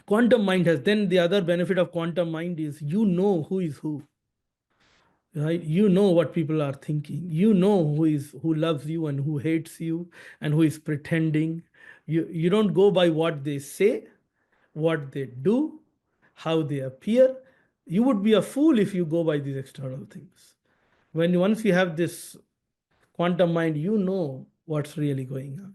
Quantum mind has, then the other benefit of quantum mind is you know who is who, right? You know what people are thinking. You know who loves you and who hates you and who is pretending. You don't go by what they say, what they do, how they appear. You would be a fool if you go by these external things. When once you have this quantum mind, you know what's really going on.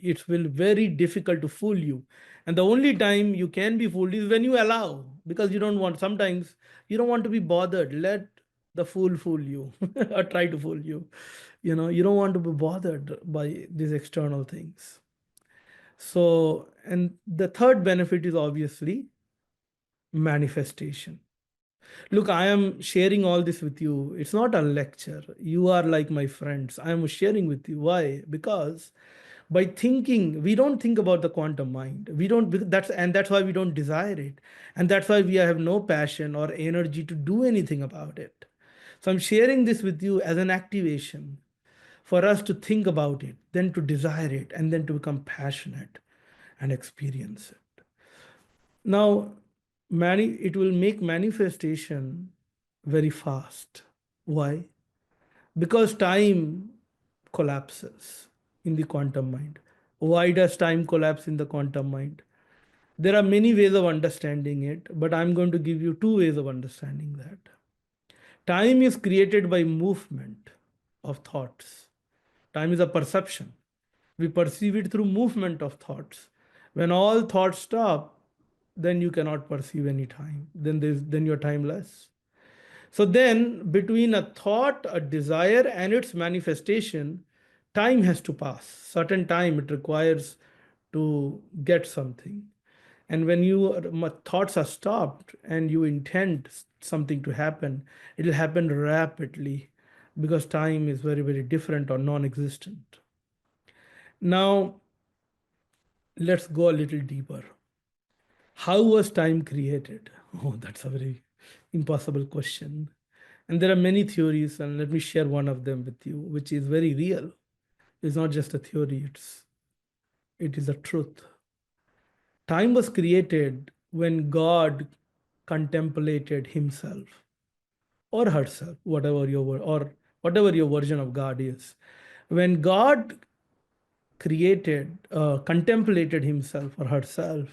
It will very difficult to fool you. And the only time you can be fooled is when you allow, because you don't want, sometimes you don't want to be bothered. Let the fool you or try to fool you. You don't want to be bothered by these external things. So, and the third benefit is obviously manifestation. Look, I am sharing all this with you. It's not a lecture. You are like my friends. I am sharing with you. Why? Because by thinking, we don't think about the quantum mind. We don't, that's why we don't desire it. And that's why we have no passion or energy to do anything about it. So I'm sharing this with you as an activation for us to think about it, then to desire it, and then to become passionate and experience it. Now, it will make manifestation very fast. Why? Because time collapses in the quantum mind. Why does time collapse in the quantum mind? There are many ways of understanding it, but I'm going to give you two ways of understanding that. Time is created by movement of thoughts. Time is a perception. We perceive it through movement of thoughts. When all thoughts stop, then you cannot perceive any time. Then you're timeless. So then, between a thought, a desire, and its manifestation, time has to pass. Certain time it requires to get something. And when your thoughts are stopped and you intend something to happen, it will happen rapidly because time is very, very different or non-existent. Now, let's go a little deeper. How was time created? Oh, that's a very impossible question. And there are many theories, and let me share one of them with you, which is very real. It's not just a theory, it is a truth. Time was created when God contemplated himself or herself, whatever your version of God is. When God contemplated himself or herself,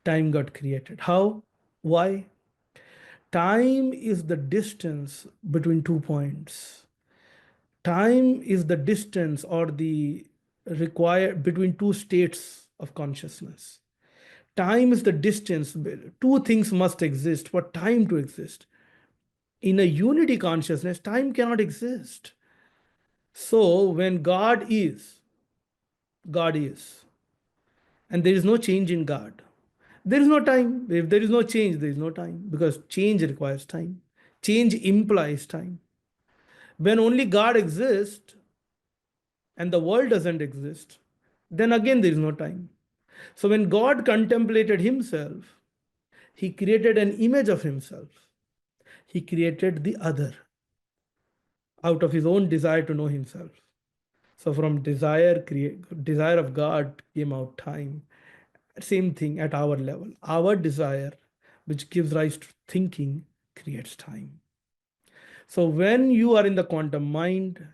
time got created. How? Why? Time is the distance between 2 points. Time is the distance or the required between two states of consciousness. Time is the distance. Two things must exist for time to exist. In a unity consciousness, time cannot exist. So when God is, and there is no change in God. There is no time. If there is no change, there is no time, because change requires time. Change implies time. When only God exists and the world doesn't exist, then again there is no time. So when God contemplated himself, he created an image of himself. He created the other out of his own desire to know himself. So from desire of God came out time. Same thing at our level. Our desire, which gives rise to thinking, creates time. So when you are in the quantum mind,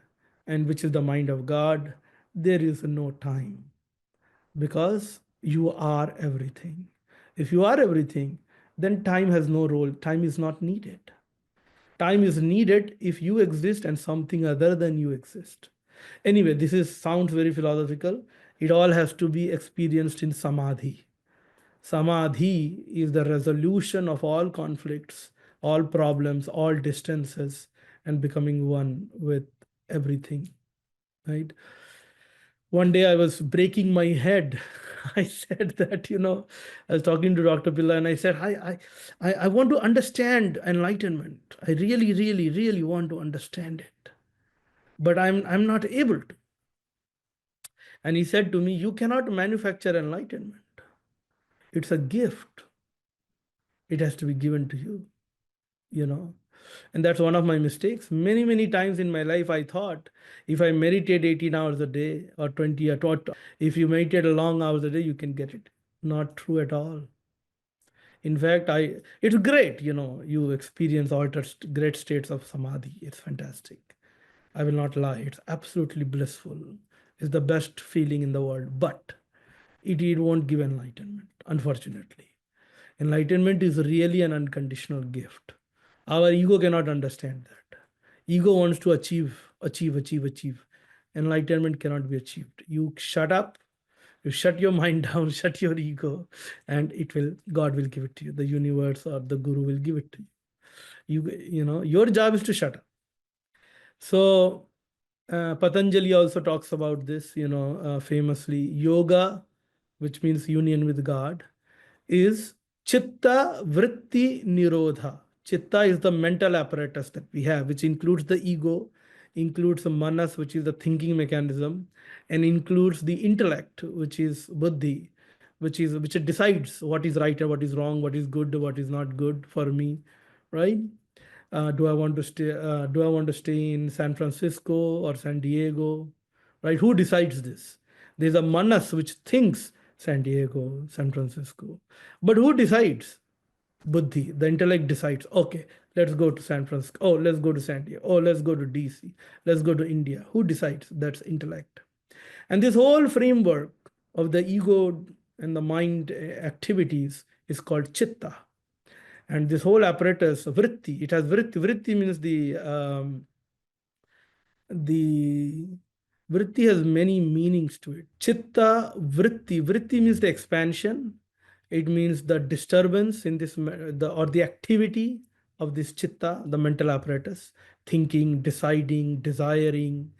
and which is the mind of God, there is no time, because you are everything. If you are everything, then time has no role. Time is not needed. Time is needed if you exist and something other than you exist. Anyway, this is sounds very philosophical. It all has to be experienced in samadhi. Samadhi is the resolution of all conflicts, all problems, all distances, and becoming one with everything. Right? One day I was breaking my head. I said that, I was talking to Dr. Pillai and I said, I want to understand enlightenment. I really, really, really want to understand it. But I'm not able to. And he said to me, you cannot manufacture enlightenment. It's a gift. It has to be given to you, you know. And that's one of my mistakes. Many, many times in my life, I thought if I meditate 18 hours a day or 20, or if you meditate a long hours a day, you can get it. Not true at all. In fact, it's great, you experience altered great states of samadhi. It's fantastic. I will not lie. It's absolutely blissful. It's the best feeling in the world. But it won't give enlightenment, unfortunately. Enlightenment is really an unconditional gift. Our ego cannot understand that. Ego wants to achieve, achieve, achieve, achieve. Enlightenment cannot be achieved. You shut up, you shut your mind down, shut your ego, and God will give it to you. The universe or the guru will give it to you. Your job is to shut up. So Patanjali also talks about this, famously. Yoga, which means union with God, is chitta vritti nirodha. Chitta is the mental apparatus that we have, which includes the ego, includes the manas, which is the thinking mechanism, and includes the intellect, which is buddhi, which decides what is right and what is wrong, what is good, what is not good for me, right? Do I want to stay? Do I want to stay in San Francisco or San Diego? Right? Who decides this? There's a manas which thinks San Diego, San Francisco, but who decides? Buddhi, the intellect decides. Okay, let's go to San Francisco. Oh, let's go to San Diego. Oh, let's go to DC. Let's go to India. Who decides? That's intellect. And this whole framework of the ego and the mind activities is called chitta. And this whole apparatus, vritti, it has vritti. Vritti means the vritti has many meanings to it. Chitta, vritti. Vritti means the expansion. It means the disturbance in this, or the activity of this chitta, the mental apparatus, thinking, deciding, desiring,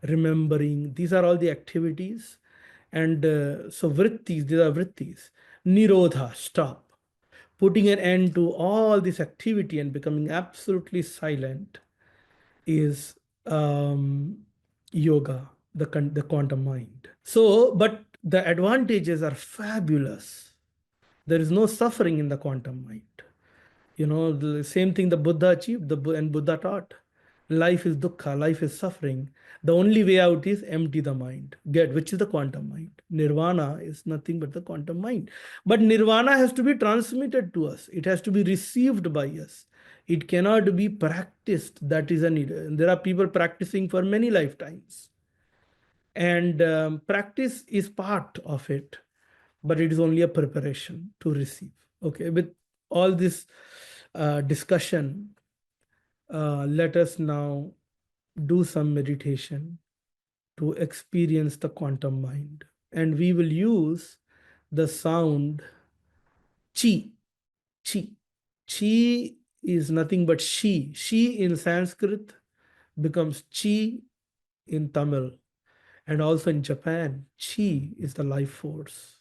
remembering. These are all the activities. And so vrittis, these are vrittis. Nirodha, stop. Putting an end to all this activity and becoming absolutely silent is yoga, the quantum mind. So, but the advantages are fabulous. There is no suffering in the quantum mind. The same thing the Buddha achieved, and Buddha taught. Life is dukkha, life is suffering. The only way out is empty the mind, which is the quantum mind. Nirvana is nothing but the quantum mind. But nirvana has to be transmitted to us. It has to be received by us. It cannot be practiced. That is a need. There are people practicing for many lifetimes. And practice is part of it, but it is only a preparation to receive. Okay, with all this discussion, let us now do some meditation to experience the quantum mind. And we will use the sound chi. Chi. Chi is nothing but she. She in Sanskrit becomes chi in Tamil. And also in Japan, chi is the life force.